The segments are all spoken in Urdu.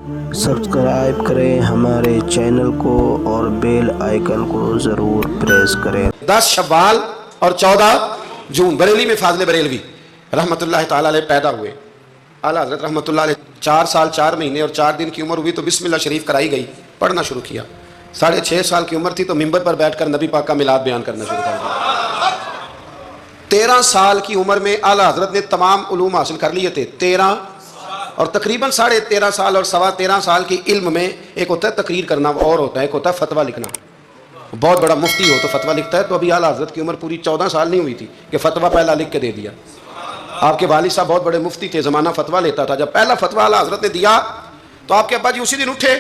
سبسکرائب کریں ہمارے چینل کو اور بیل آئیکن کو ضرور پریس کریں۔ 10 شوال اور 14 جون بریلی میں فاضل بریلوی رحمت اللہ تعالیٰ علیہ پیدا ہوئے۔ اعلیٰ حضرت رحمت اللہ علیہ 4 سال 4 مہینے اور 4 دن کی عمر ہوئی تو بسم اللہ شریف کرائی گئی، پڑھنا شروع کیا۔ 6.5 سال کی عمر تھی تو ممبر پر بیٹھ کر نبی پاک کا میلاد بیان کرنا شروع کر دیا۔ 13 سال کی عمر میں اعلیٰ حضرت نے تمام علوم حاصل کر لیے تھے۔ 13 اور تقریباً 13.5 سال اور 13.25 سال کی علم میں ایک ہوتا ہے تقریر کرنا اور ہوتا ہے ایک ہوتا ہے فتویٰ لکھنا۔ بہت بڑا مفتی ہو تو فتویٰ لکھتا ہے، تو ابھی اعلیٰ حضرت کی عمر پوری 14 سال نہیں ہوئی تھی کہ فتویٰ پہلا لکھ کے دے دیا۔ آپ کے والد صاحب بہت بڑے مفتی تھے، زمانہ فتویٰ لیتا تھا۔ جب پہلا فتویٰ اعلیٰ حضرت نے دیا تو آپ کے ابا جی اسی دن اٹھے،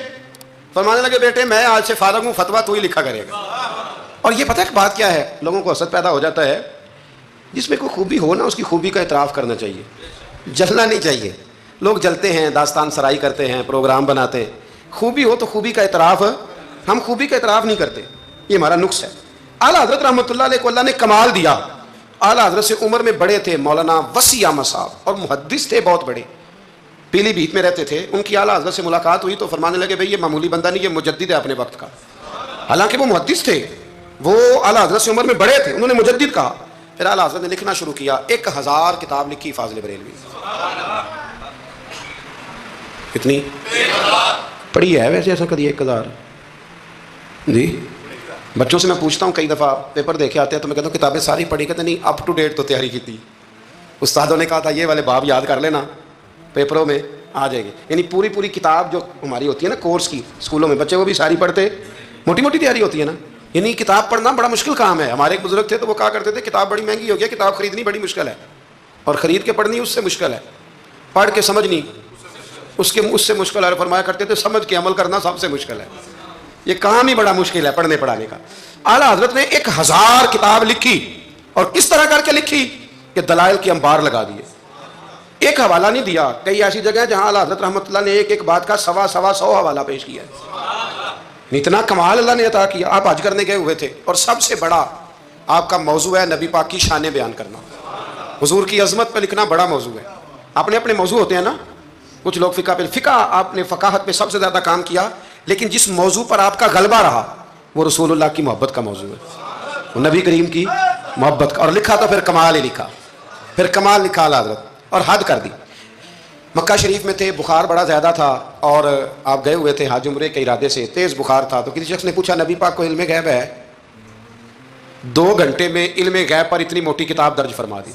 فرمانے لگے بیٹے میں آج سے فارغ ہوں، فتویٰ تو ہی لکھا کرے گا۔ اور یہ پتہ ہے بات کیا ہے، لوگوں کو حسد پیدا ہو جاتا ہے، جس میں کوئی خوبی ہو نا اس کی خوبی کا اعتراف کرنا چاہیے، جلنا نہیں چاہیے۔ لوگ جلتے ہیں، داستان سرائی کرتے ہیں، پروگرام بناتے ہیں۔ خوبی ہو تو خوبی کا اعتراف، ہم خوبی کا اعتراف نہیں کرتے، یہ ہمارا نقص ہے۔ اعلیٰ حضرت رحمۃ اللہ علیہ کو اللہ نے کمال دیا۔ اعلیٰ حضرت سے عمر میں بڑے تھے مولانا وسیع احمد صاحب، اور محدث تھے بہت بڑے، پیلی بھیت میں رہتے تھے۔ ان کی اعلیٰ حضرت سے ملاقات ہوئی تو فرمانے لگے بھئی یہ معمولی بندہ نہیں، یہ مجدد ہے اپنے وقت کا۔ حالانکہ وہ محدث تھے، وہ اعلیٰ حضرت سے عمر میں بڑے تھے، انہوں نے مجدد کہا۔ پھر اعلیٰ حضرت نے لکھنا شروع کیا، 1000 کتاب لکھی فاضل بریلوی۔ کتنی پڑھی ہے ویسے ایسا کدی 1000؟ جی بچوں سے میں پوچھتا ہوں، کئی دفعہ پیپر دیکھے آتے ہیں تو میں کہتا ہوں کتابیں ساری پڑھی، کہتے نہیں اپ ٹو ڈیٹ تو تیاری کی تھی، استادوں نے کہا تھا یہ والے باب یاد کر لینا پیپروں میں آ جائیں گے۔ یعنی پوری کتاب جو ہماری ہوتی ہے نا کورس کی، اسکولوں میں بچے وہ بھی ساری پڑھتے، موٹی تیاری ہوتی ہے نا۔ یعنی کتاب پڑھنا بڑا مشکل کام ہے۔ ہمارے ایک بزرگ تھے تو وہ کہا کرتے تھے کتاب بڑی مہنگی ہو گئی، کتاب خریدنی بڑی مشکل ہے، اور خرید کے پڑھنی اس سے مشکل ہے، پڑھ کے سمجھنی اس سے مشکل ہے۔ فرمایا کرتے تھے سمجھ کے عمل کرنا سب سے مشکل ہے، یہ کام ہی بڑا مشکل ہے پڑھنے پڑھانے کا۔ اعلیٰ حضرت نے 1000 کتاب لکھی، اور کس طرح کر کے لکھی کہ دلائل کے انبار لگا دیے، ایک حوالہ نہیں دیا۔ کئی ایسی جگہ ہیں جہاں اعلیٰ حضرت رحمۃ اللہ نے ایک بات کا 100 حوالہ پیش کیا ہے۔ اتنا کمال اللہ نے عطا کیا۔ آپ حج کرنے گئے ہوئے تھے اور سب سے بڑا آپ کا موضوع ہے نبی پاک کی شانیں بیان کرنا، حضور کی عظمت پہ لکھنا بڑا موضوع ہے۔ اپنے موضوع ہوتے ہیں نا، کچھ لوگ فقہ آپ نے فقاہت پہ سب سے زیادہ کام کیا، لیکن جس موضوع پر آپ کا غلبہ رہا وہ رسول اللہ کی محبت کا موضوع ہے، وہ نبی کریم کی محبت کا۔ اور لکھا تو پھر کمال ہی لکھا، پھر کمال لکھا اعلیٰ حضرت، اور حد کر دی۔ مکہ شریف میں تھے، بخار بڑا زیادہ تھا، اور آپ گئے ہوئے تھے حج عمرے کے ارادے سے، تیز بخار تھا۔ تو کسی شخص نے پوچھا نبی پاک کو علم غیب ہے؟ 2 گھنٹے میں علم غیب پر اتنی موٹی کتاب درج فرما دی،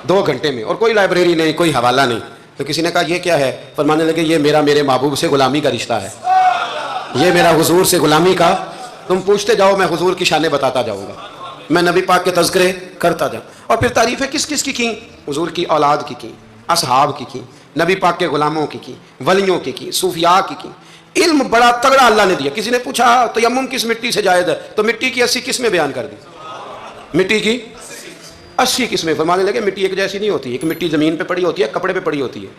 2 گھنٹے میں، اور کوئی لائبریری نہیں، کوئی حوالہ نہیں۔ تو کسی نے کہا یہ کیا ہے؟ فرمانے لگے یہ میرے محبوب سے غلامی کا رشتہ ہے، یہ میرا حضور سے غلامی کا۔ تم پوچھتے جاؤ، میں حضور کی شانیں بتاتا جاؤں گا، میں نبی پاک کے تذکرے کرتا جاؤں۔ اور پھر تعریفیں کس کی حضور کی اولاد کی اصحاب کی نبی پاک کے غلاموں کی ولیوں کی صوفیاء کی۔ علم بڑا تگڑا اللہ نے دیا۔ کسی نے پوچھا تیمم کس مٹی سے جائز ہے؟ تو مٹی کی 80 قسمیں بیان کر دی، مٹی کی 80 قسمیں۔ فرمانے لگے مٹی ایک جیسی نہیں ہوتی، ایک مٹی زمین پہ پڑی ہوتی ہے، کپڑے پہ پڑی ہوتی ہے،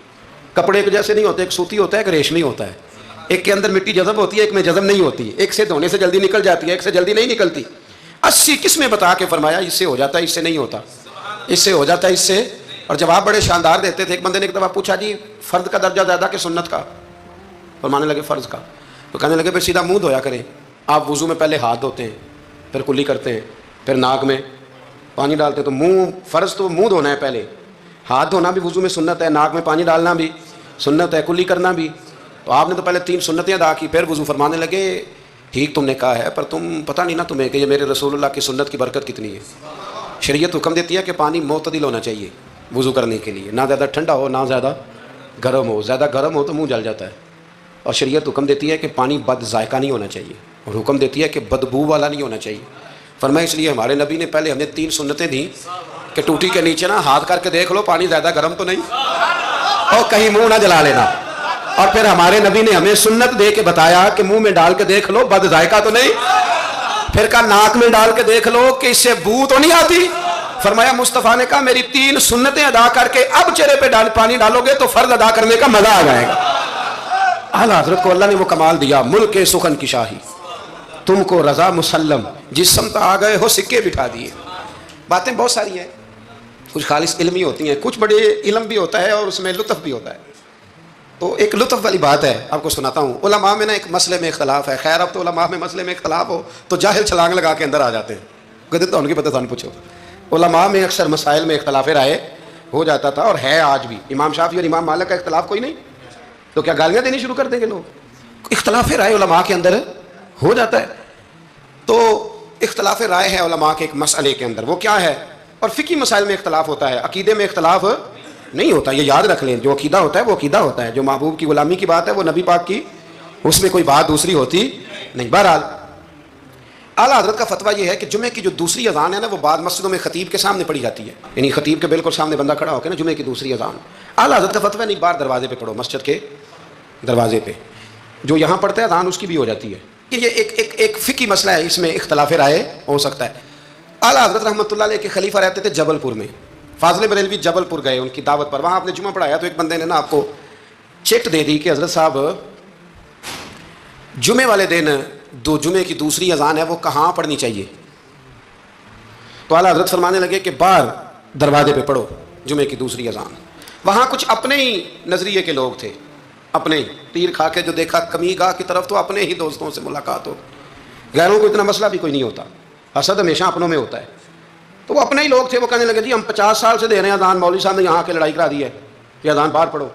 کپڑے ایک جیسے نہیں ہوتے، ایک سوتی ہوتا ہے، ایک ریشمی ہوتا ہے، ایک کے اندر مٹی جذب ہوتی ہے، ایک میں جذب نہیں ہوتی، ایک سے دھونے سے جلدی نکل جاتی ہے، ایک سے جلدی نہیں نکلتی۔ 80 قسمیں بتا کے فرمایا اس سے ہو جاتا ہے، اس سے نہیں ہوتا، اس سے ہو جاتا ہے، اس سے۔ اور جواب بڑے شاندار دیتے تھے۔ ایک بندے نے ایک دفعہ پوچھا جی فرض کا درجہ زیادہ کہ سنت کا؟ فرمانے لگے فرض کا۔ تو کہنے لگے پھر سیدھا منہ دھویا کریں، آپ وضو میں پہلے ہاتھ دھوتے ہیں، پھر کلی کرتے ہیں، پھر ناک میں پانی ڈالتے ہیں، تو منہ فرض تو منہ دھونا ہے پہلے، ہاتھ دھونا بھی وضو میں سنت ہے، ناک میں پانی ڈالنا بھی سنت ہے، کلی کرنا بھی۔ تو آپ نے تو پہلے 3 سنتیں ادا کی پھر وضو۔ فرمانے لگے ٹھیک تم نے کہا ہے، پر تم پتہ نہیں نا تمہیں کہ یہ میرے رسول اللہ کی سنت کی برکت کتنی ہے۔ شریعت حکم دیتی ہے کہ پانی معتدل ہونا چاہیے وضو کرنے کے لیے، نہ زیادہ ٹھنڈا ہو نہ زیادہ گرم ہو، زیادہ گرم ہو تو منہ جل جاتا ہے۔ اور شریعت حکم دیتی ہے کہ پانی بد ذائقہ نہیں ہونا چاہیے، اور حکم دیتی ہے کہ بدبو والا نہیں ہونا چاہیے۔ فرمایا اس لیے ہمارے نبی نے پہلے ہمیں 3 سنتیں دیں کہ ٹوٹی کے نیچے نا ہاتھ کر کے دیکھ لو پانی زیادہ گرم تو نہیں، اور کہیں منہ نہ جلا لینا۔ اور پھر ہمارے نبی نے ہمیں سنت دے کے بتایا کہ منہ میں ڈال کے دیکھ لو بد ذائقہ تو نہیں، پھر کہا ناک میں ڈال کے دیکھ لو کہ اس سے بو تو نہیں آتی۔ فرمایا مصطفیٰ نے کہا میری 3 سنتیں ادا کر کے اب چہرے پہ پانی ڈالو گے تو فرض ادا کرنے کا مزہ آ جائے گا۔ اعلیٰ حضرت کو اللہ نے وہ کمال دیا، ملک سخن کی شاہی، تم کو رضا مسلم، جس سمت آ گئے ہو سکے بٹھا دیے۔ باتیں بہت ساری ہیں، کچھ خالص علمی ہوتی ہیں، کچھ بڑے علم بھی ہوتا ہے اور اس میں لطف بھی ہوتا ہے۔ تو ایک لطف والی بات ہے، آپ کو سناتا ہوں. علماء میں نا ایک مسئلے میں اختلاف ہے. خیر اب تو علماء میں مسئلے میں اختلاف ہو تو جاہل چھلانگ لگا کے اندر آ جاتے ہیں. کہتے تو ان کی پتہ نہیں پوچھو. علماء میں اکثر مسائل میں اختلاف رائے ہو جاتا تھا اور ہے آج بھی. امام شافعی اور امام مالک کا اختلاف کوئی نہیں تو کیا گالیاں دینی شروع کر دیں گے لوگ؟ اختلاف رائے علماء کے اندر ہو جاتا ہے. تو اختلاف رائے ہے علماء کے ایک مسئلے کے اندر، وہ کیا ہے؟ اور فقہی مسائل میں اختلاف ہوتا ہے، عقیدے میں اختلاف نہیں ہوتا. یہ یاد رکھ لیں، جو عقیدہ ہوتا ہے وہ عقیدہ ہوتا ہے. جو محبوب کی غلامی کی بات ہے وہ نبی پاک کی، اس میں کوئی بات دوسری ہوتی نہیں. بہرحال اعلیٰ حضرت کا فتویٰ یہ ہے کہ جمعے کی جو دوسری اذان ہے نا وہ بعض مسجدوں میں خطیب کے سامنے پڑھی جاتی ہے، یعنی خطیب کے بالکل سامنے بندہ کھڑا ہو کے نا جمعے کی دوسری اذان. اعلیٰ حضرت کا فتویٰ نہیں، باہر دروازے پہ پڑھو، مسجد کے دروازے پہ جو یہاں پڑھتا ہے اذان اس کی بھی ہو جاتی ہے. یہ ایک فقہی مسئلہ ہے، اس میں اختلاف رائے ہو سکتا ہے. اعلیٰ حضرت رحمۃ اللہ علیہ کے خلیفہ رہتے تھے جبل پور میں. فاضل بریلوی جبل پور گئے ان کی دعوت پر، وہاں آپ نے جمعہ پڑھایا تو ایک بندے نے نا آپ کو چٹ دے دی کہ حضرت صاحب جمعے والے دن جمعے کی دوسری اذان ہے وہ کہاں پڑھنی چاہیے؟ تو اعلیٰ حضرت فرمانے لگے کہ باہر دروازے پہ پڑھو جمعے کی دوسری اذان. وہاں کچھ اپنے ہی نظریے کے لوگ تھے، اپنے ہی تیر کھا کے جو دیکھا کمی گاہ کی طرف تو اپنے ہی دوستوں سے ملاقات ہو. غیروں کو اتنا مسئلہ بھی کوئی نہیں ہوتا، حسد ہمیشہ اپنوں میں ہوتا ہے. تو وہ اپنے ہی لوگ تھے، وہ کہنے لگے جی ہم 50 سال سے دے رہے ہیں اذان، مولوی صاحب نے یہاں کے لڑائی کرا دی ہے کہ اذان باہر پڑھو.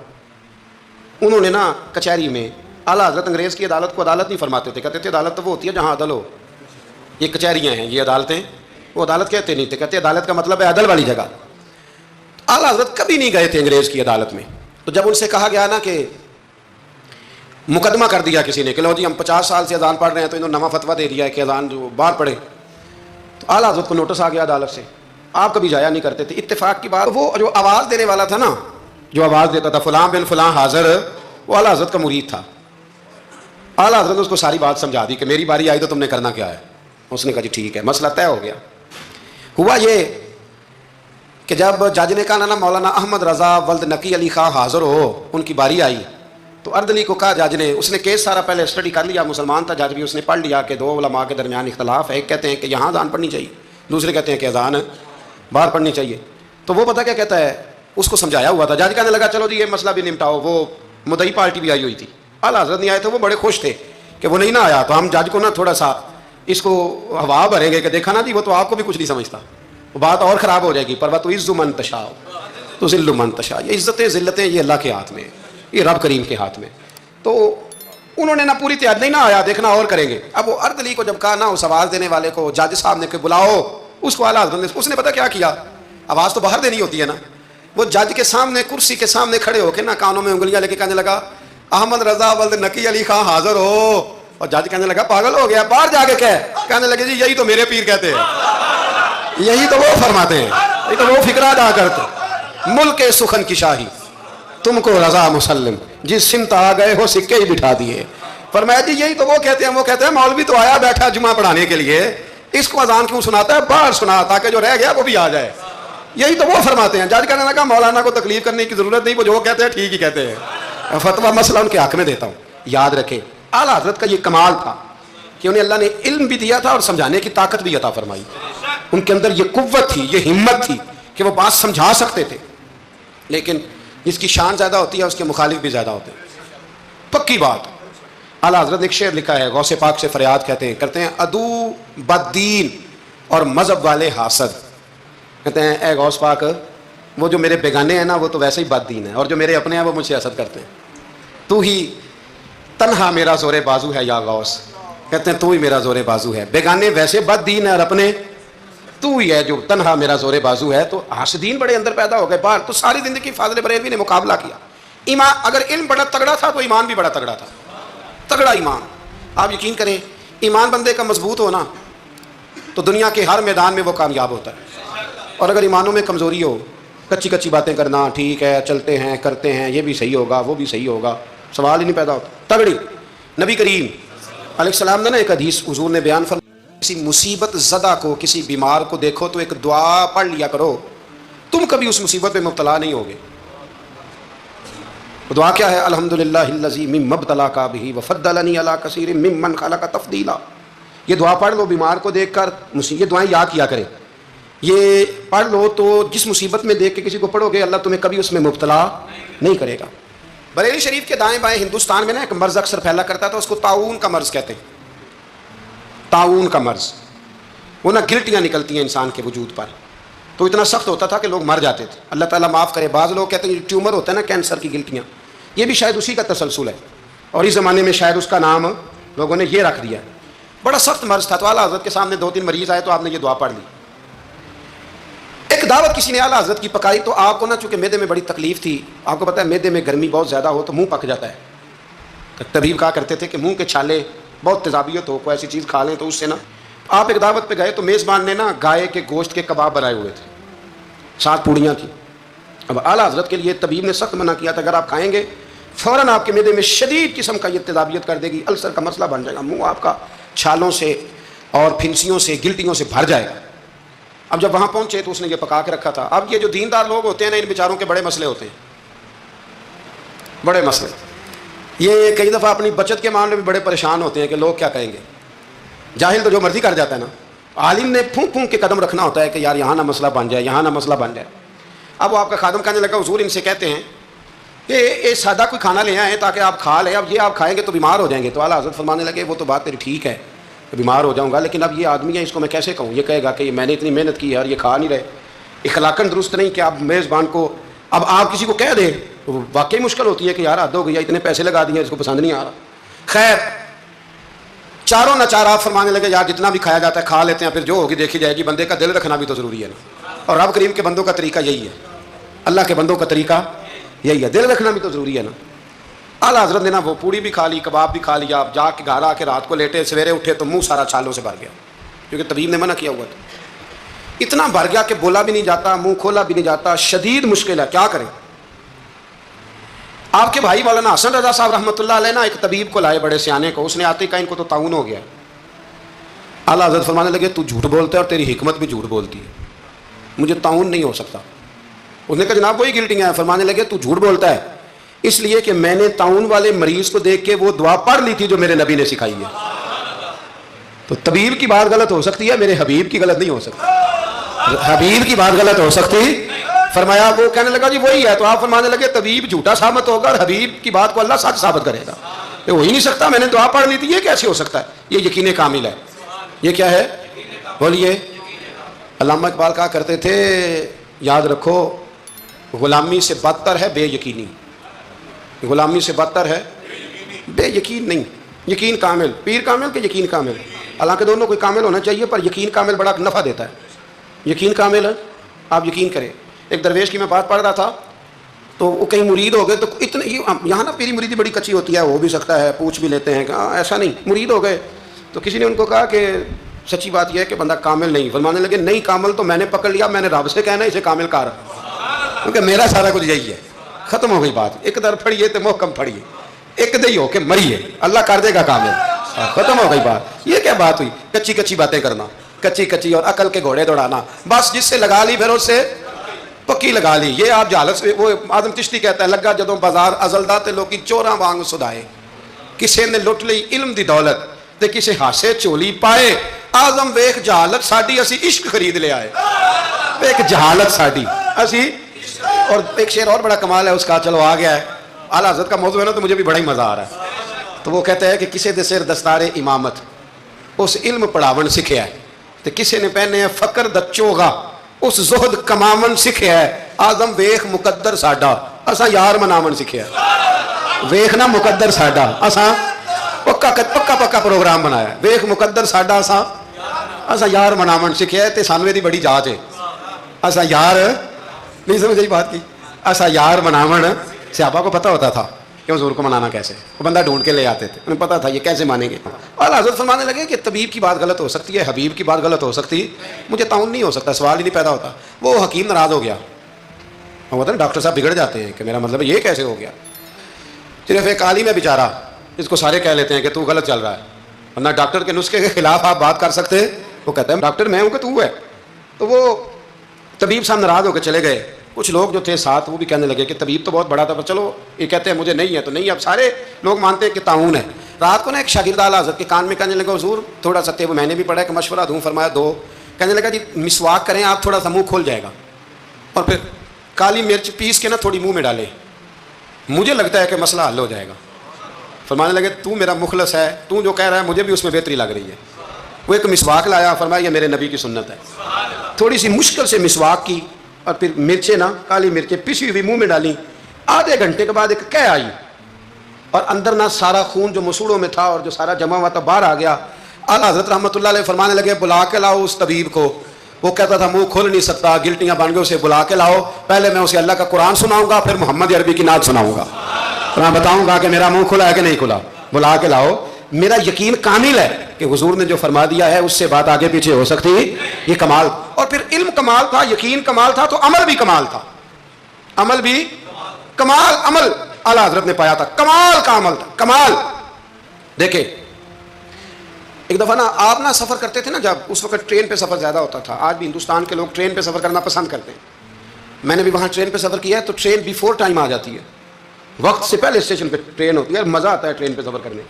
انہوں نے نا کچہری میں، اعلیٰ حضرت انگریز کی عدالت کو عدالت نہیں فرماتے تھے، کہتے تھے عدالت تو وہ ہوتی ہے جہاں عدل ہو. یہ کچہریاں ہیں، یہ عدالتیں، وہ عدالت کہتے نہیں تھے، کہتے عدالت کا مطلب ہے عدل والی جگہ. اعلیٰ حضرت کبھی نہیں گئے تھے انگریز کی عدالت میں. تو جب ان سے کہا گیا نا کہ مقدمہ کر دیا کسی نے کہ لو جی ہم 50 سال سے اذان پڑھ رہے ہیں تو انہوں نے نواں فتویٰ دے دیا ہے کہ اذان جو باہر پڑھے، تو اعلیٰ حضرت کو نوٹس آ گیا عدالت سے. آپ کبھی جایا نہیں کرتے تھے. اتفاق کی بات، وہ جو آواز دینے والا تھا نا، جو آواز دیتا تھا فلاں بن فلاں حاضر، وہ اعلیٰ حضرت کا مرید تھا. اعلیٰ حضرت نے اس کو ساری بات سمجھا دی کہ میری باری آئی تو تم نے کرنا کیا ہے. اس نے کہا جی ٹھیک ہے، مسئلہ طے ہو گیا. ہوا یہ کہ جب جج نے کہا نا مولانا احمد رضا ولد نقی علی خان حاضر ہو، ان کی باری آئی تو اردلی کو کہا جج نے، اس نے کیس سارا پہلے اسٹڈی کر لیا، مسلمان تھا جج بھی، اس نے پڑھ لیا کہ دو علماء کے درمیان اختلاف ہے. ایک کہتے ہیں کہ یہاں اذان پڑھنی چاہیے، دوسرے کہتے ہیں کہ اذان باہر پڑھنی چاہیے. تو وہ پتہ کیا کہتا ہے، اس کو سمجھایا ہوا تھا. جج کہنے لگا چلو جی یہ مسئلہ بھی نمٹاؤ. وہ مدعی پارٹی بھی آئی ہوئی تھی، اعلیٰ حضرت نہیں آئے تھے، وہ بڑے خوش تھے کہ وہ نہیں نہ آیا تو ہم جج کو نا تھوڑا سا اس کو ہوا بھریں گے کہ دیکھا نا جی وہ تو آپ کو بھی کچھ نہیں سمجھتا، وہ بات اور خراب ہو جائے گی. پر تو عز من تشاء تو ذل من تشاء، یہ عزتیں ذلتیں یہ اللہ کے ہاتھ میں، یہ رب کریم کے ہاتھ میں. تو انہوں نے نا پوری تیاری، نہیں نہ آیا دیکھنا اور کریں گے. اب وہ اردلی کو جب کہا نا اس آواز دینے والے کو، جج صاحب نے کہ بلاؤ اس کو، اعلیٰ حضرت نے، اس نے پتہ کیا کیا، آواز تو باہر دینی ہوتی ہے نا، وہ جج کے سامنے کرسی کے سامنے کھڑے ہو کے نا کانوں میں انگلیاں لے کے کہنے لگا احمد رضا ولد نقی علی خان حاضر ہو. اور جج کہنے لگا پاگل ہو گیا، باہر جا کے کہنے لگے جی یہی تو میرے پیر کہتے ہیں، یہی تو وہ فرماتے ہیں، یہی تو وہ فکرہ ادا کرتے. ملک سخن کی شاہی تم کو رضا مسلم، جس سمت آ گئے ہو سکے ہی بٹھا دیے. فرمایا جی یہی تو وہ کہتے ہیں، وہ کہتے ہیں مولوی تو آیا بیٹھا جمعہ پڑھانے کے لیے، اس کو اذان کیوں سناتا ہے، باہر سنا تاکہ جو رہ گیا وہ بھی آ جائے. یہی تو وہ فرماتے ہیں. جج کہنے لگا مولانا کو تکلیف کرنے کی ضرورت نہیں، وہ جو کہتے ہیں ٹھیک ہی کہتے ہیں. فتویٰ مسئلہ ان کے حق میں دیتا ہوں، یاد رکھیں. اعلیٰ حضرت کا یہ کمال تھا کہ انہیں اللہ نے علم بھی دیا تھا اور سمجھانے کی طاقت بھی عطا فرمائی. ان کے اندر یہ قوت تھی، یہ ہمت تھی کہ وہ بات سمجھا سکتے تھے. لیکن جس کی شان زیادہ ہوتی ہے اس کے مخالف بھی زیادہ ہوتے ہیں، پکی بات. اعلیٰ حضرت نے ایک شعر لکھا ہے، غوث پاک سے فریاد کرتے ہیں عدو بددین اور مذہب والے حاسد. کہتے ہیں اے غوث پاک، وہ جو میرے بیگانے ہیں نا وہ تو ویسے ہی بد دین ہیں، اور جو میرے اپنے ہیں وہ مجھ سے حسد کرتے ہیں. تو ہی تنہا میرا زور بازو ہے یا غوث. کہتے ہیں تو ہی میرا زور بازو ہے. بیگانے ویسے بد دین ہیں اور اپنے تو ہی ہے جو تنہا میرا زور بازو ہے. تو حاسدین بڑے اندر پیدا ہو گئے باہر. تو ساری زندگی فاضل بریلوی نے مقابلہ کیا. ایمان، اگر علم بڑا تگڑا تھا تو ایمان بھی بڑا تگڑا تھا، تگڑا ایمان. آپ یقین کریں ایمان بندے کا مضبوط ہونا تو دنیا کے ہر میدان میں وہ کامیاب ہوتا ہے. اور اگر ایمانوں میں کمزوری ہو، کچی کچی باتیں کرنا، ٹھیک ہے چلتے ہیں کرتے ہیں، یہ بھی صحیح ہوگا وہ بھی صحیح ہوگا، سوال ہی نہیں پیدا ہوتا. تگڑی. نبی کریم علیہ السلام نے نا ایک حدیث حضور نے بیان فرمایا، کسی مصیبت زدہ کو، کسی بیمار کو دیکھو تو ایک دعا پڑھ لیا کرو، تم کبھی اس مصیبت میں مبتلا نہیں ہوگے. دعا کیا ہے؟ الحمدللہ الذی مما ابتلاک بہ وفضلنی علی کثیر ممن خلق تفضیلا. یہ دعا پڑھ لو بیمار کو دیکھ کر، یہ دعائیں یاد کیا کریں. یہ پڑھ لو تو جس مصیبت میں دیکھ کے کسی کو پڑھو گے اللہ تمہیں کبھی اس میں مبتلا نہیں کرے گا. بریلی شریف کے دائیں بائیں ہندوستان میں نا ایک مرض اکثر پھیلا کرتا تھا، اس کو طاعون کا مرض کہتے ہیں، طاعون کا مرض۔ وہ نا گلٹیاں نکلتی ہیں انسان کے وجود پر، تو اتنا سخت ہوتا تھا کہ لوگ مر جاتے تھے، اللہ تعالیٰ معاف کرے۔ بعض لوگ کہتے ہیں ٹیومر ہوتا ہے نا کینسر کی گلٹیاں، یہ بھی شاید اسی کا تسلسل ہے، اور اس زمانے میں شاید اس کا نام لوگوں نے یہ رکھ دیا۔ بڑا سخت مرض تھا، تو اعلیٰ حضرت کے سامنے 2-3 مریض آئے تو آپ نے یہ دعا پڑھ لی۔ ایک دعوت کسی نے اعلیٰ حضرت کی پکائی، تو آپ کو نا چونکہ معدے میں بڑی تکلیف تھی، آپ کو پتہ ہے معدے میں گرمی بہت زیادہ ہو تو منہ پک جاتا ہے، تو طبیب کہا کرتے تھے کہ منہ کے چھالے بہت تیزابیت ہو، کوئی ایسی چیز کھا لیں تو اس سے نا۔ آپ ایک دعوت پہ گئے تو میزبان نے نا گائے کے گوشت کے کباب بنائے ہوئے تھے، 7 پوڑیاں تھیں۔ اب اعلیٰ حضرت کے لیے طبیب نے سخت منع کیا تھا، اگر آپ کھائیں گے فوراً آپ کے معدے میں شدید قسم کا یہ تیزابیت کر دے گی، السر کا مسئلہ بن جائے گا، منہ آپ کا چھالوں سے اور پھنسیوں سے گلٹیوں سے بھر جائے گا۔ اب جب وہاں پہنچے تو اس نے یہ پکا کے رکھا تھا۔ اب یہ جو دیندار لوگ ہوتے ہیں نا، ان بیچاروں کے بڑے مسئلے ہوتے ہیں، بڑے مسئلے۔ یہ کئی دفعہ اپنی بچت کے معاملے میں بڑے پریشان ہوتے ہیں کہ لوگ کیا کہیں گے۔ جاہل تو جو مرضی کر جاتا ہے نا، عالم نے پھونک پھونک کے قدم رکھنا ہوتا ہے کہ یار یہاں نہ مسئلہ بن جائے، یہاں نہ مسئلہ بن جائے۔ اب وہ آپ کا خادم کہنے لگا، حضور ان سے کہتے ہیں کہ یہ سادہ کوئی کھانا لے آئیں تاکہ آپ کھا لیں، اب یہ آپ کھائیں گے تو بیمار ہو جائیں گے۔ تو اعلیٰ حضرت فرمانے لگے وہ تو بات تیری ٹھیک ہے، بیمار ہو جاؤں گا، لیکن اب یہ آدمی ہے، اس کو میں کیسے کہوں؟ یہ کہے گا کہ میں نے اتنی محنت کی ہے اور یہ کھا نہیں رہے۔ اخلاقاً درست نہیں کہ آپ میزبان کو، اب آپ کسی کو کہہ دیں تو واقعی مشکل ہوتی ہے کہ یار حد ہو گئی، اتنے پیسے لگا دیے، اس کو پسند نہیں آ رہا۔ خیر چاروں ناچار آپ فرمانے لگے یار جتنا بھی کھایا جاتا ہے کھا لیتے ہیں، پھر جو ہوگی دیکھی جائے گی، بندے کا دل رکھنا بھی تو ضروری ہے نا، اور رب کریم کے بندوں کا طریقہ یہی ہے، اللہ کے بندوں کا طریقہ یہی ہے، دل رکھنا بھی تو ضروری ہے نا۔ اعلیٰ حضرت نے نا وہ پوڑی بھی کھا لی، کباب بھی کھا لیا، اب جا کے گھر آ کے رات کو لیٹے، سویرے اٹھے تو منہ سارا چھالوں سے بھر گیا، کیونکہ طبیب نے منع کیا ہوا تھا۔ اتنا بھر گیا کہ بولا بھی نہیں جاتا، منہ کھولا بھی نہیں جاتا، شدید مشکل ہے، کیا کریں؟ آپ کے بھائی مولانا حسن رضا صاحب رحمۃ اللہ علیہ نا ایک طبیب کو لائے، بڑے سیانے کو، اس نے آتے کہا ان کو تو طاعون ہو گیا۔ اعلیٰ حضرت فرمانے لگے تو جھوٹ بولتا ہے اور تیری حکمت بھی جھوٹ بولتی ہے، مجھے طاعون نہیں ہو سکتا۔ اس نے کہا جناب وہی گلٹیاں ہیں۔ فرمانے لگے تو جھوٹ بولتا ہے اس لیے کہ میں نے طاعون والے مریض کو دیکھ کے وہ دعا پڑھ لی تھی جو میرے نبی نے سکھائی ہے۔ تو طبیب کی بات غلط ہو سکتی ہے، میرے حبیب کی غلط نہیں ہو سکتی، حبیب کی بات غلط ہو سکتی۔ فرمایا وہ کہنے لگا جی وہی ہے، تو آپ فرمانے لگے طبیب جھوٹا ثابت ہوگا اور حبیب کی بات کو اللہ سچ ثابت کرے گا، یہ ہو ہی نہیں سکتا، میں نے دعا پڑھ لی تھی، یہ کیسے ہو سکتا ہے؟ یہ یقین کامل ہے۔ یہ کیا ہے بولیے؟ علامہ اقبال کہا کرتے تھے یاد رکھو غلامی سے بدتر ہے بے یقینی، غلامی سے بدتر ہے بے یقین نہیں، یقین کامل، پیر کامل کہ یقین کامل؟ حالانکہ دونوں کوئی کامل ہونا چاہیے، پر یقین کامل بڑا نفع دیتا ہے۔ یقین کامل ہے، آپ یقین کریں۔ ایک درویش کی میں بات پڑھ رہا تھا تو وہ کہیں مرید ہو گئے، تو اتنے یہاں نا پیری مریدی بڑی کچی ہوتی ہے، ہو بھی سکتا ہے، پوچھ بھی لیتے ہیں کہ ایسا نہیں، مرید ہو گئے تو کسی نے ان کو کہا کہ سچی بات یہ ہے کہ بندہ کامل نہیں۔ فرمانے لگے نہیں کامل تو میں نے پکڑ لیا، میں نے رب سے کہنا اسے کامل کر، کیونکہ میرا سارا کچھ یہی ہے۔ ختم ہو گئی بات، ایک در پھڑیے تو محکم پھڑیے، ایک دئی ہو کے مریے، اللہ کر دے گا کامل، ختم ہو گئی بات۔ یہ کیا بات ہوئی؟ کچی کچی باتیں کرنا، کچی کچی اور عقل کے گھوڑے دوڑانا، بس جس سے لگا لی پھر اس سے پکی لگا لی۔ یہ آپ جہالت سے، وہ آدم چشتی کہتا ہے لگا جدوں بازار ازلدا تے لوکی چوراں وانگ سدائے، کسے نے لٹ لئی علم دی دولت تے کسے ہاسے چولی پائے، آزم ویخ جہالت ساڈی اسی عشق خرید لے آئے، ایک جہالت ساڈی اسی۔ اور ایک شعر اور بڑا کمال ہے اس کا، چلو آ گیا ہے، اعلیٰ حضرت کا موضوع ہے نا تو مجھے بھی بڑا ہی مزہ آ رہا ہے۔ تو وہ کہتا ہے کہ کسے دے سر دستار امامت اس علم پڑھاون سکھیا ہے، تے کسے نے پہنے ہے فقر دا چوغا اس زہد کماون سکھیا ہے، آزم ویخ مقدر ساڈا اساں یار مناون سکھیا ہے۔ ویخ نا مقدر ساڈا، اساں پکا پکا پروگرام بنایا ہے، ویخ مقدر ساڈا اساں یار مناون سکھیا ہے، تے سانوے دی بڑی جاچ ہے، اساں یار نہیں سمجھ آئی بات کی، ایسا یار مناون۔ صحابہ کو پتہ ہوتا تھا کہ حضور کو منانا کیسے، وہ بندہ ڈھونڈ کے لے آتے تھے، انہیں پتہ تھا یہ کیسے مانیں گے۔ اور حضرت فرمانے لگے کہ طبیب کی بات غلط ہو سکتی ہے، حبیب کی بات غلط ہو سکتی ہے، مجھے طاعون نہیں ہو سکتا، سوال ہی نہیں پیدا ہوتا۔ وہ حکیم ناراض ہو گیا، وہ ہوتا ہے نا ڈاکٹر صاحب بگڑ جاتے ہیں کہ میرا مطلب یہ کیسے ہو گیا۔ صرف ایک عالم ہے بیچارہ، اس کو سارے کہہ لیتے ہیں کہ تو غلط چل رہا ہے، ورنہ ڈاکٹر کے نسخے کے خلاف آپ بات کر سکتے، وہ کہتا ہے ڈاکٹر میں ہوں کہ تو ہے۔ تو وہ طبیب صاحب ناراض ہو کے چلے گئے۔ کچھ لوگ جو تھے ساتھ وہ بھی کہنے لگے کہ طبیب تو بہت بڑا تھا، پر چلو یہ کہتے ہیں مجھے نہیں ہے تو نہیں، اب سارے لوگ مانتے ہیں کہ طاعون ہے۔ رات کو نا ایک شاگرد اعلیٰ حضرت کے کان میں کہنے لگا حضور تھوڑا سا وہ میں نے بھی پڑھا کہ مشورہ دوں، فرمایا دو۔ کہنے لگا جی مسواک کریں آپ، تھوڑا سا منہ کھول جائے گا، اور پھر کالی مرچ پیس کے نا تھوڑی منہ میں ڈالیں، مجھے لگتا ہے کہ مسئلہ حل ہو جائے گا. فرمانے لگے تو میرا مخلص ہے, تو جو کہہ رہا ہے مجھے بھی اس میں بہتری لگ رہی ہے. وہ ایک مسواک لایا, فرمایا یہ میرے نبی کی سنت ہے. تھوڑی سی مشکل سے مسواک کی اور پھر مرچیں نا, کالی مرچیں پسی ہوئی منہ میں ڈالی. آدھے گھنٹے کے بعد ایک قے آئی اور اندر نہ سارا خون جو مسوڑوں میں تھا اور جو سارا جمع ہوا تھا باہر آ گیا. اعلیٰ حضرت رحمۃ اللہ علیہ فرمانے لگے بلا کے لاؤ اس طبیب کو. وہ کہتا تھا منہ کھول نہیں سکتا, گلٹیاں بن گئے, اسے بلا کے لاؤ. پہلے میں اسے اللہ کا قرآن سناؤں گا, پھر محمد عربی کی نعت سناؤں گا, میں بتاؤں گا کہ میرا منہ کھلا ہے کہ نہیں کھلا. بلا کے لاؤ. میرا یقین کامل ہے کہ حضور نے جو فرما دیا ہے اس سے بات آگے پیچھے ہو سکتی. یہ کمال. اور پھر علم کمال تھا, یقین کمال تھا, تو عمل بھی کمال تھا. عمل بھی کمال, عمل اعلیٰ حضرت نے پایا تھا, کمال کا عمل تھا, کمال. دیکھیں ایک دفعہ نا آپ نا سفر کرتے تھے نا, جب اس وقت ٹرین پہ سفر زیادہ ہوتا تھا. آج بھی ہندوستان کے لوگ ٹرین پہ سفر کرنا پسند کرتے ہیں. میں نے بھی وہاں ٹرین پہ سفر کیا ہے, تو ٹرین بیفور ٹائم آ جاتی ہے, وقت سے پہلے اسٹیشن پہ ٹرین ہوتی ہے. مزہ آتا ہے ٹرین پہ سفر کرنے.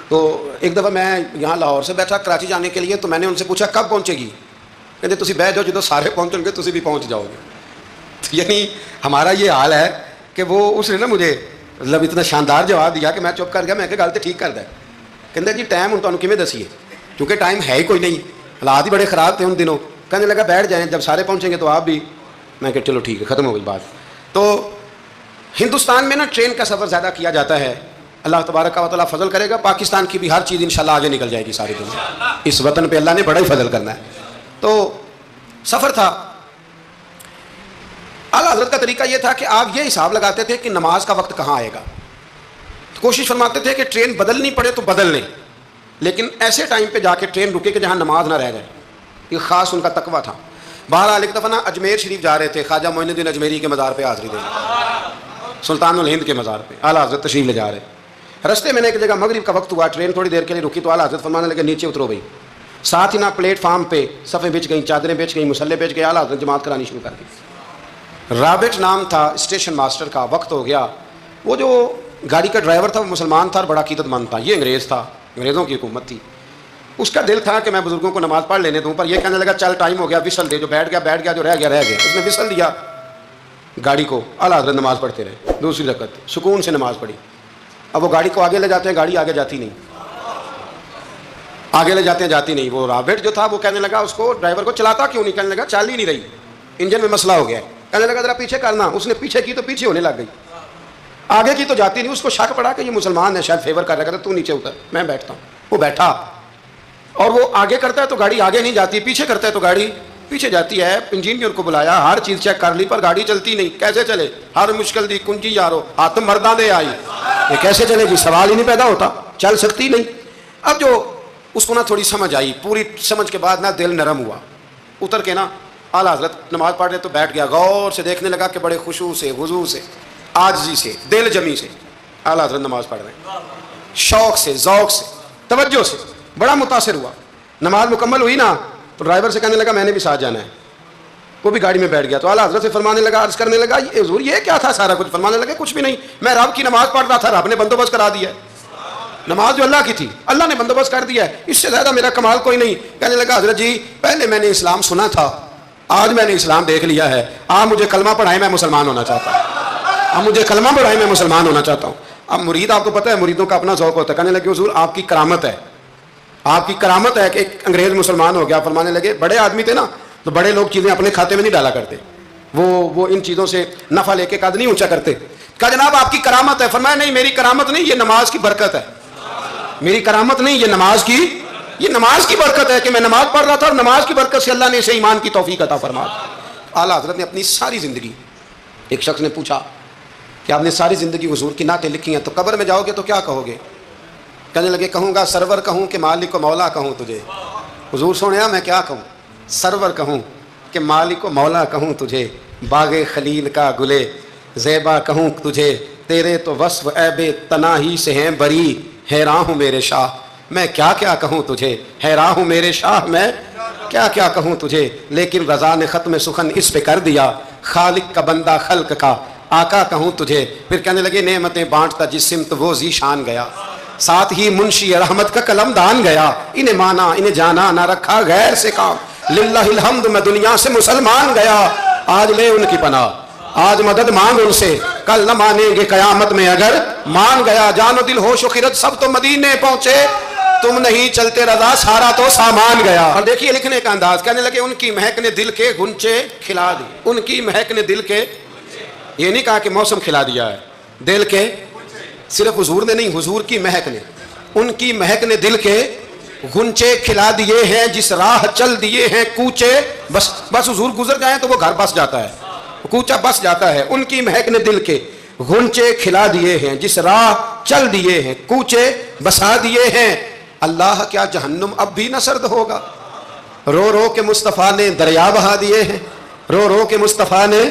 تو ایک دفعہ میں یہاں لاہور سے بیٹھا کراچی جانے کے لیے, تو میں نے ان سے پوچھا کب پہنچے گی. کہتے تسی بیٹھ جاؤ, جدو سارے پہنچیں گے تسی بھی پہنچ جاؤ گے. یعنی ہمارا یہ حال ہے کہ وہ اس نے نا مجھے مطلب اتنا شاندار جواب دیا کہ میں چپ کر گیا. میں کہ گل تو ٹھیک کر دے. کہتے جی ٹائم ہوں تمہیں کیویں دسیے, کیونکہ ٹائم ہے ہی کوئی نہیں, حالات ہی بڑے خراب تھے ان دنوں. کہنے لگا بیٹھ جائیں, جب سارے پہنچیں گے تو آپ بھی. میں کہ چلو ٹھیک ہے, ختم ہو گئی بات. تو ہندوستان میں نا ٹرین کا سفر زیادہ کیا جاتا ہے. اللہ تبارک و تعالیٰ فضل کرے گا, پاکستان کی بھی ہر چیز انشاءاللہ آگے نکل جائے گی ساری دنیا. اس وطن پہ اللہ نے بڑا ہی فضل کرنا ہے. تو سفر تھا. اعلیٰ حضرت کا طریقہ یہ تھا کہ آپ یہ حساب لگاتے تھے کہ نماز کا وقت کہاں آئے گا. تو کوشش فرماتے تھے کہ ٹرین بدلنی پڑے تو بدل لیں, لیکن ایسے ٹائم پہ جا کے ٹرین رکے کہ جہاں نماز نہ رہ جائے. یہ خاص ان کا تقویٰ تھا. بہرحال ایک دفعہ نا اجمیر شریف جا رہے تھے, خواجہ معین الدین اجمیری کے مزار پہ حاضری دیں, سلطان الہند کے مزار پہ اعلیٰ حضرت تشریف لے جا رہے. رستے میں نے ایک جگہ مغرب کا وقت ہوا, ٹرین تھوڑی دیر کے لیے رکی, تو اعلیٰ حضرت فرمانے لگے نیچے اترو بھائی. ساتھ ہی نا پلیٹ فارم پہ صفیں بچ گئیں, چادریں بچ گئیں, مسلے بچ گئے. اعلیٰ حضرت جماعت کرانی شروع کر دی. رابٹ نام تھا اسٹیشن ماسٹر کا. وقت ہو گیا. وہ جو گاڑی کا ڈرائیور تھا وہ مسلمان تھا اور بڑا عقیدت مند تھا. یہ انگریز تھا, انگریزوں کی حکومت تھی. اس کا دل تھا کہ میں بزرگوں کو نماز پڑھ لینے دوں, پر یہ کہنے لگا چل ٹائم ہو گیا, وسل دے. جو بیٹھ گیا بیٹھ گیا, جو رہ گیا رہ گیا. اس نے وسل دیا گاڑی کو. اعلیٰ حضرت نماز پڑھتے رہے. دوسری رکعت سکون سے نماز پڑھی. اب وہ گاڑی کو آگے لے جاتے ہیں, گاڑی آگے جاتی نہیں, آگے لے جاتے ہیں جاتی نہیں. وہ رابٹ جو تھا وہ کہنے لگا اس کو, ڈرائیور کو, چلاتا کیوں نہیں. کہنے لگا چل ہی نہیں رہی, انجن میں مسئلہ ہو گیا ہے. کہنے لگا ذرا پیچھے کرنا. اس نے پیچھے کی تو پیچھے ہونے لگ گئی, آگے کی تو جاتی نہیں. اس کو شک پڑا کہ یہ مسلمان ہے, شاید فیور کر رہا. کہتا تو نیچے اتر, میں بیٹھتا ہوں. وہ بیٹھا, اور وہ آگے کرتا ہے تو گاڑی آگے نہیں جاتی, پیچھے کرتا ہے تو گاڑی پیچھے جاتی ہے. انجینئر کو بلایا, ہر چیز چیک کر لی, پر گاڑی چلتی نہیں. کیسے چلے, ہر مشکل دی کنجی یارو, ہاتھ مرداں دے آئی. یہ کیسے چلے گی, سوال ہی نہیں پیدا ہوتا, چل سکتی نہیں. اب جو اس کو نا تھوڑی سمجھ آئی, پوری سمجھ کے بعد نا دل نرم ہوا. اتر کے نا اعلیٰ حضرت نماز پڑھ رہے تو بیٹھ گیا. غور سے دیکھنے لگا کہ بڑے خشوع سے, وضو سے, عاجزی سے, دل جمی سے اعلیٰ حضرت نماز پڑھ رہے ہیں. شوق سے, ذوق سے, توجہ سے, بڑا متاثر ہوا. نماز مکمل ہوئی نا تو ڈرائیور سے کہنے لگا میں نے بھی ساتھ جانا ہے. وہ بھی گاڑی میں بیٹھ گیا. تو اعلیٰ حضرت سے فرمانے لگا, عرض کرنے لگا حضور یہ کیا تھا سارا کچھ. فرمانے لگا کچھ بھی نہیں, میں رب کی نماز پڑھ رہا تھا, رب نے بندوبست کرا دیا ہے. نماز جو اللہ کی تھی اللہ نے بندوبست کر دیا ہے, اس سے زیادہ میرا کمال کوئی نہیں. کہنے لگا حضرت جی پہلے میں نے اسلام سنا تھا, آج میں نے اسلام دیکھ لیا ہے. آپ مجھے کلمہ پڑھائیں, میں مسلمان ہونا چاہتا ہوں. آپ مجھے کلمہ پڑھائیں, میں مسلمان ہونا چاہتا ہوں. اب مرید, آپ کو پتہ ہے مریدوں کا اپنا ذوق ہوتا ہے. کہنے لگے حضور آپ کی کرامت ہے, آپ کی کرامت ہے کہ ایک انگریز مسلمان ہو گیا. فرمانے لگے بڑے آدمی تھے نا, تو بڑے لوگ چیزیں اپنے کھاتے میں نہیں ڈالا کرتے, وہ ان چیزوں سے نفع لے کے قد نہیں اونچا کرتے. کہا جناب آپ کی کرامت ہے. فرمایا نہیں میری کرامت نہیں, یہ نماز کی برکت ہے. میری کرامت نہیں, یہ نماز کی برکت ہے کہ میں نماز پڑھ رہا تھا, اور نماز کی برکت سے اللہ نے اسے ایمان کی توفیق عطا فرمایا. اعلیٰ حضرت نے اپنی ساری زندگی, ایک شخص نے پوچھا کہ آپ نے ساری زندگی حضور کی نعتیں لکھی ہیں, تو قبر میں جاؤ گے تو کیا کہو گے. کہنے لگے کہوں گا سرور کہوں کہ مالک و مولا کہوں تجھے. حضور سنیا میں کیا کہوں, سرور کہوں کہ مالک و مولا کہوں تجھے, باغ خلیل کا گلے زیبا کہوں تجھے, تیرے تو وصف عیب تناہی سے ہیں بری, حیران ہوں میرے شاہ میں کیا کیا کہوں تجھے, حیران ہوں میرے شاہ میں کیا کیا کہوں تجھے. لیکن رضا نے ختم سخن اس پہ کر دیا, خالق کا بندہ خلق کا آقا کہوں تجھے. پھر کہنے لگے نعمتیں بانٹتا جس سمت وہ ذیشان گیا, ساتھ ہی منشی رحمت کا قلم دان گیا. انہیں مانا انہیں جانا نہ رکھا غیر سے کام, للہ الحمد میں دنیا سے مسلمان گیا. آج لے ان کی پناہ, آج مدد مانگ ان سے، کل نہ مانیں گے قیامت میں اگر مان گیا۔ جان و دل ہوش و خرد سب تو مدینے پہنچے، تم نہیں چلتے رضا سارا تو سامان گیا۔ اور دیکھیے لکھنے کا انداز، کہنے لگے ان کی مہک نے دل کے غنچے کھلا دی، ان کی مہک نے دل کے، یہ نہیں کہا کہ موسم کھلا دیا ہے، دل کے، صرف حضور نے نہیں، حضور کی مہک نے، ان کی مہک نے دل کے غنچے کھلا دیے ہیں، جس راہ چل دیے ہیں کوچے، بس حضور گزر جائیں تو وہ گھر بس جاتا ہے، کوچہ بس جاتا ہے۔ ان کی مہک نے دل کے غنچے کھلا دیے ہیں، جس راہ چل دیے ہیں کوچے بسا دیے ہیں۔ اللہ کیا جہنم اب بھی نہ سرد ہوگا؟ رو رو کے مصطفیٰ نے دریا بہا دیے ہیں، رو رو کے مصطفیٰ نے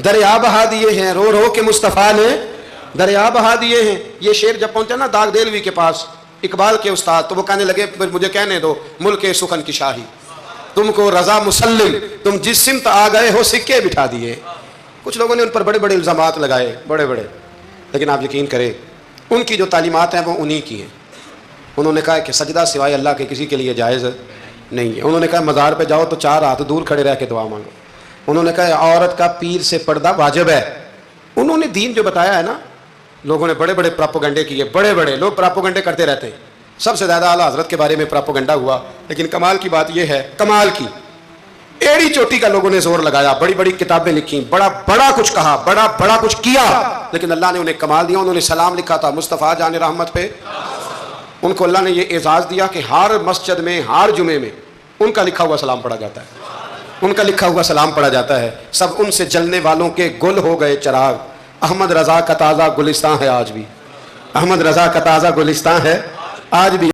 دریا بہا دیے ہیں، رو رو کے مصطفیٰ نے دریا بہا دیے ہیں۔ یہ شعر جب پہنچا نا داغ دہلوی کے پاس، اقبال کے استاد، تو وہ کہنے لگے مجھے کہنے دو ملک سخن کی شاہی، تم کو رضا مسلم، تم جس سمت آ گئے ہو سکے بٹھا دیے۔ کچھ لوگوں نے ان پر بڑے بڑے الزامات لگائے، بڑے بڑے، لیکن آپ یقین کریں ان کی جو تعلیمات ہیں وہ انہی کی ہیں۔ انہوں نے کہا کہ سجدہ سوائے اللہ کے کسی کے لیے جائز نہیں ہے۔ انہوں نے کہا مزار پہ جاؤ تو 4 ہاتھ دور کھڑے رہ کے دعا مانگو۔ انہوں نے کہا عورت کا پیر سے پردہ واجب ہے۔ انہوں نے دین جو بتایا ہے نا، لوگوں نے بڑے بڑے پراپوگنڈے کیے، بڑے بڑے لوگ پراپوگنڈے کرتے رہتے ہیں۔ سب سے زیادہ اعلیٰ حضرت کے بارے میں پراپوگنڈا ہوا، لیکن کمال کی بات یہ ہے، کمال کی ایڑی چوٹی کا لوگوں نے زور لگایا، بڑی بڑی کتابیں لکھی، بڑا بڑا کچھ کہا، بڑا بڑا کچھ کیا، لیکن اللہ نے انہیں کمال دیا۔ انہوں نے سلام لکھا تھا مصطفیٰ جان رحمت پہ، ان کو اللہ نے یہ اعزاز دیا کہ ہر مسجد میں، ہر جمعے میں ان کا لکھا ہوا سلام پڑھا جاتا ہے، ان کا لکھا ہوا سلام پڑھا جاتا ہے۔ سب ان سے جلنے والوں کے گل ہو گئے چراغ۔ احمد رضا کا تازہ گلستان ہے آج بھی، احمد رضا کا تازہ گلستان ہے آج بھی۔